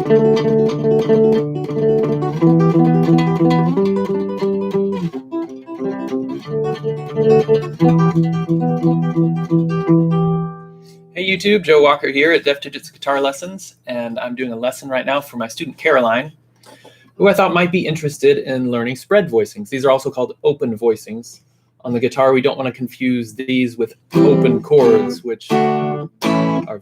Hey YouTube, Joe Walker here at Def Digits Guitar Lessons, and I'm doing a lesson right now for my student Caroline, who I thought might be interested in learning spread voicings. These are also called open voicings. On the guitar, we don't want to confuse these with open chords, which are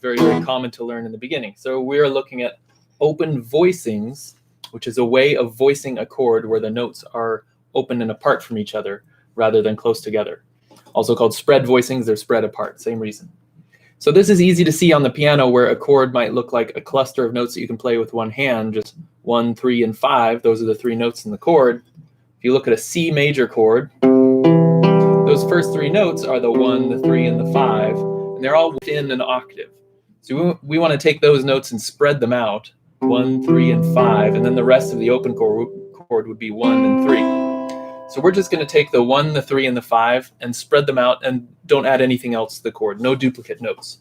very, very common to learn in the beginning. So we're looking at open voicings, which is a way of voicing a chord where the notes are open and apart from each other rather than close together. Also called spread voicings, they're spread apart, same reason. So this is easy to see on the piano, where a chord might look like a cluster of notes that you can play with one hand, just 1, 3, and 5. Those are the three notes in the chord. If you look at a C major chord, those first three notes are the 1, the 3, and the 5, and they're all within an octave. So we want to take those notes and spread them out, 1, 3, and 5, and then the rest of the open chord would be 1 and 3. So we're just going to take the 1, the 3, and the 5 and spread them out, and don't add anything else to the chord, no duplicate notes.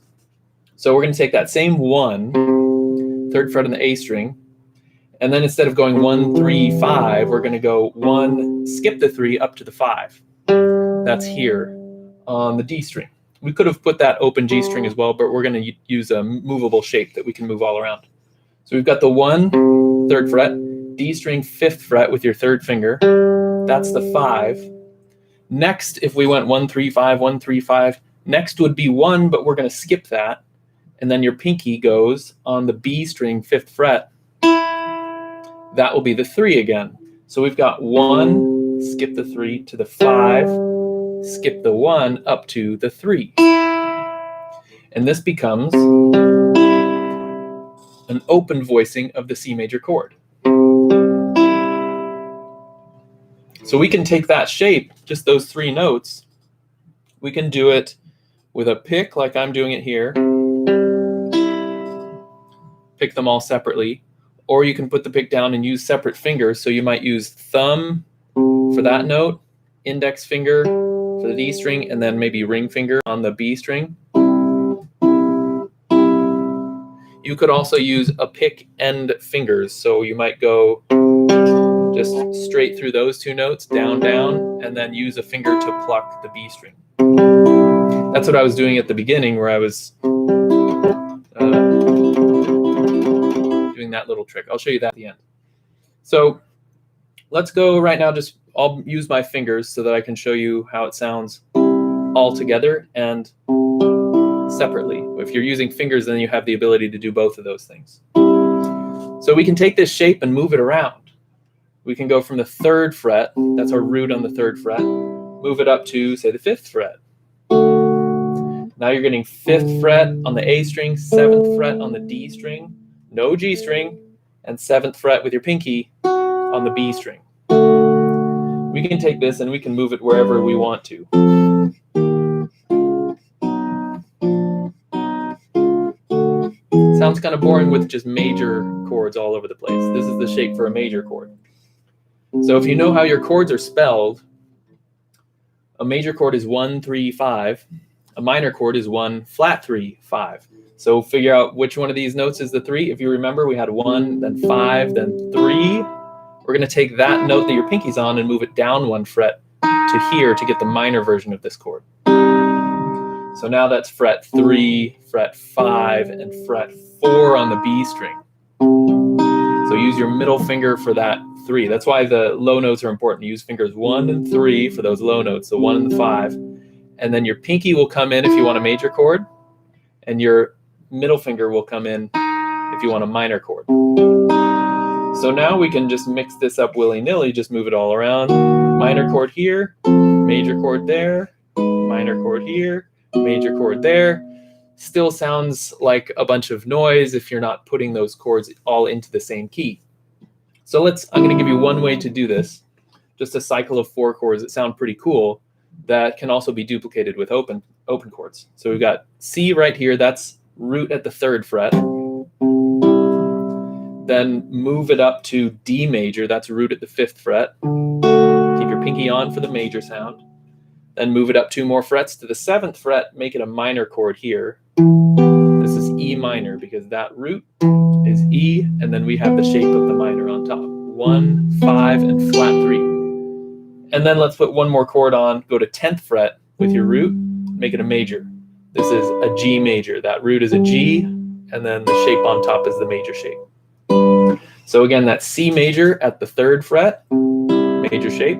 So we're going to take that same 1, third fret on the A string, and then instead of going 1, 3, 5, we're going to go 1, skip the 3 up to the 5. That's here on the D string. We could have put that open G string as well, but we're going to use a movable shape that we can move all around. So we've got the 1, third fret, D string, 5th fret with your third finger. That's the 5. Next, if we went 1, 3, 5, 1, 3, 5, next would be 1, but we're going to skip that. And then your pinky goes on the B string, 5th fret. That will be the 3 again. So we've got 1, skip the 3 to the 5, skip the 1 up to the 3. And this becomes an open voicing of the C major chord. So we can take that shape, just those three notes. We can do it with a pick, like I'm doing it here. Pick them all separately. Or you can put the pick down and use separate fingers. So you might use thumb for that note, index finger for the D string, and then maybe ring finger on the B string. You could also use a pick and fingers. So you might go just straight through those two notes, down, down, and then use a finger to pluck the B string. That's what I was doing at the beginning, where I was doing that little trick. I'll show you that at the end. So let's go right now. I'll use my fingers so that I can show you how it sounds all together and separately. If you're using fingers, then you have the ability to do both of those things. So we can take this shape and move it around. We can go from the 3rd fret, that's our root on the 3rd fret, move it up to, say, the 5th fret. Now you're getting 5th fret on the A string, 7th fret on the D string, no G string, and 7th fret with your pinky on the B string. We can take this and we can move it wherever we want to. Sounds kind of boring with just major chords all over the place. This is the shape for a major chord. So if you know how your chords are spelled, a major chord is 1, 3, 5. A minor chord is 1, flat 3, 5. So figure out which one of these notes is the 3. If you remember, we had 1, then 5, then 3. We're going to take that note that your pinky's on and move it down 1 fret to here to get the minor version of this chord. So now that's fret 3, fret 5, and fret 4 on the B string. So use your middle finger for that 3. That's why the low notes are important. Use fingers 1 and 3 for those low notes, the 1 and the 5. And then your pinky will come in if you want a major chord, and your middle finger will come in if you want a minor chord. So now we can just mix this up willy-nilly, just move it all around. Minor chord here, major chord there, minor chord here, major chord there. Still sounds like a bunch of noise if you're not putting those chords all into the same key. So I'm going to give you one way to do this, just a cycle of 4 chords that sound pretty cool that can also be duplicated with open chords. So we've got C right here, that's root at the 3rd fret. Then move it up to D major, that's root at the 5th fret. Keep your pinky on for the major sound. Then move it up 2 more frets to the 7th fret, make it a minor chord here. This is E E minor, because that root is E, and then we have the shape of the minor on top. 1, 5, and flat 3. And then let's put one more chord on, go to 10th fret with your root, make it a major. This is a G major. That root is a G, and then the shape on top is the major shape. So again, that's C major at the 3rd fret, major shape.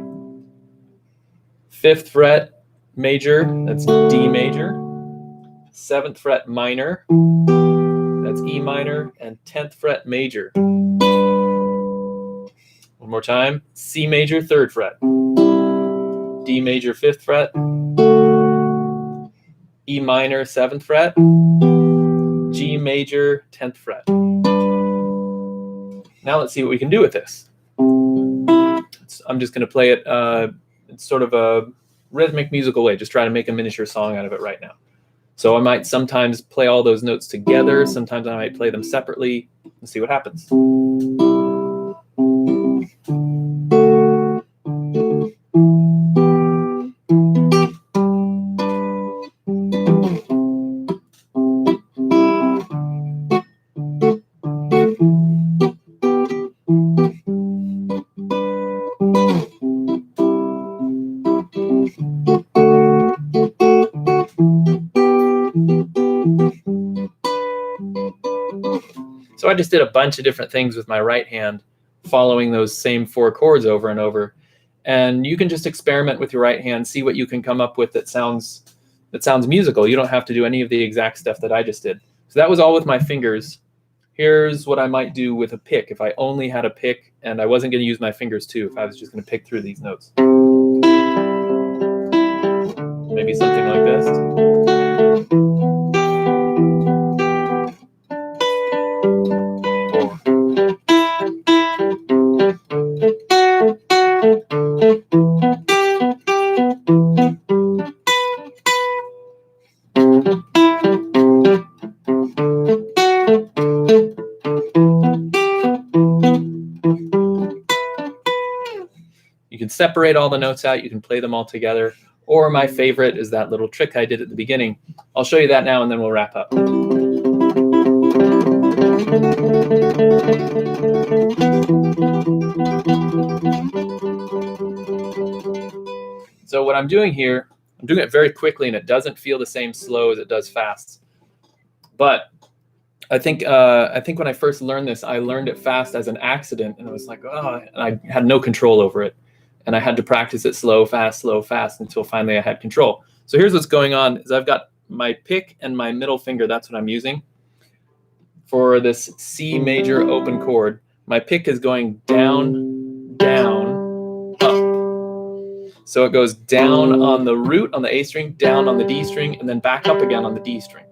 5th fret, major, that's D major. 7th fret, minor, that's E minor. And 10th fret, major. One more time, C major, 3rd fret. D major, 5th fret. E minor, 7th fret. G major, 10th fret. Now let's see what we can do with this. I'm just going to play it in sort of a rhythmic musical way, just try to make a miniature song out of it right now. So I might sometimes play all those notes together, sometimes I might play them separately, and see what happens. So I just did a bunch of different things with my right hand, following those same 4 chords over and over. And you can just experiment with your right hand, see what you can come up with that sounds musical. You don't have to do any of the exact stuff that I just did. So that was all with my fingers. Here's what I might do with a pick. If I only had a pick and I wasn't going to use my fingers too, if I was just going to pick through these notes. Maybe something like this. You can separate all the notes out, you can play them all together, or my favorite is that little trick I did at the beginning. I'll show you that now and then we'll wrap up. So what I'm doing here, I'm doing it very quickly and it doesn't feel the same slow as it does fast. But I think when I first learned this, I learned it fast as an accident, and I was like, oh, and I had no control over it. And I had to practice it slow, fast, until finally I had control. So here's what's going on, is I've got my pick and my middle finger, that's what I'm using. For this C major open chord, my pick is going down, down, up. So it goes down on the root on the A string, down on the D string, and then back up again on the D string.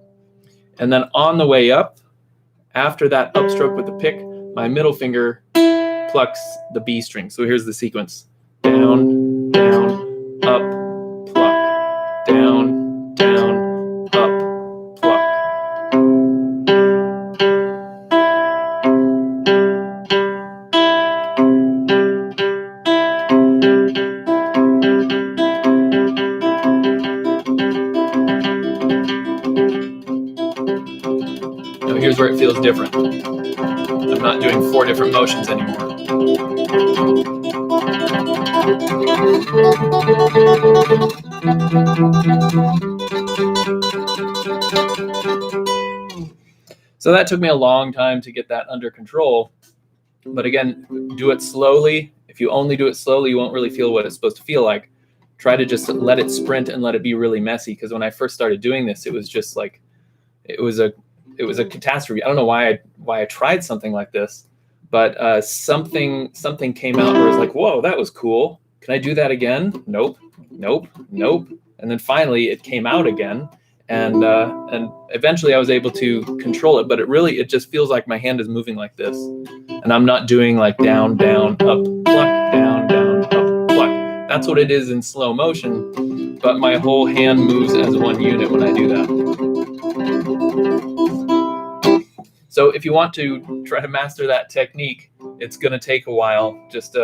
And then on the way up, after that upstroke with the pick, my middle finger plucks the B string. So here's the sequence. Down, down, up, pluck. Down, down, up, pluck. Now here's where it feels different. I'm not doing 4 different motions anymore. So that took me a long time to get that under control. But again, do it slowly. If you only do it slowly, you won't really feel what it's supposed to feel like. Try to just let it sprint and let it be really messy. Because when I first started doing this, it was just like, it was a catastrophe. I don't know why I tried something like this, but something came out where I was like, whoa, that was cool. Can I do that again? Nope, nope, nope. And then finally it came out again. And eventually I was able to control it, but it just feels like my hand is moving like this. And I'm not doing like down, down, up, pluck, down, down, up, pluck. That's what it is in slow motion, but my whole hand moves as one unit when I do that. So if you want to try to master that technique, it's going to take a while. Just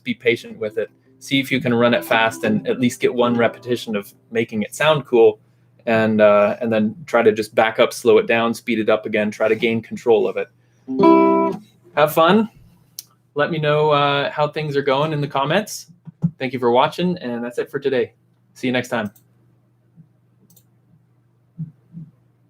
be patient with it. See if you can run it fast and at least get one repetition of making it sound cool. and then try to just back up, slow it down, speed it up again, try to gain control of it. Have fun. Let me know how things are going in the comments. Thank you for watching, and that's it for today. See you next time.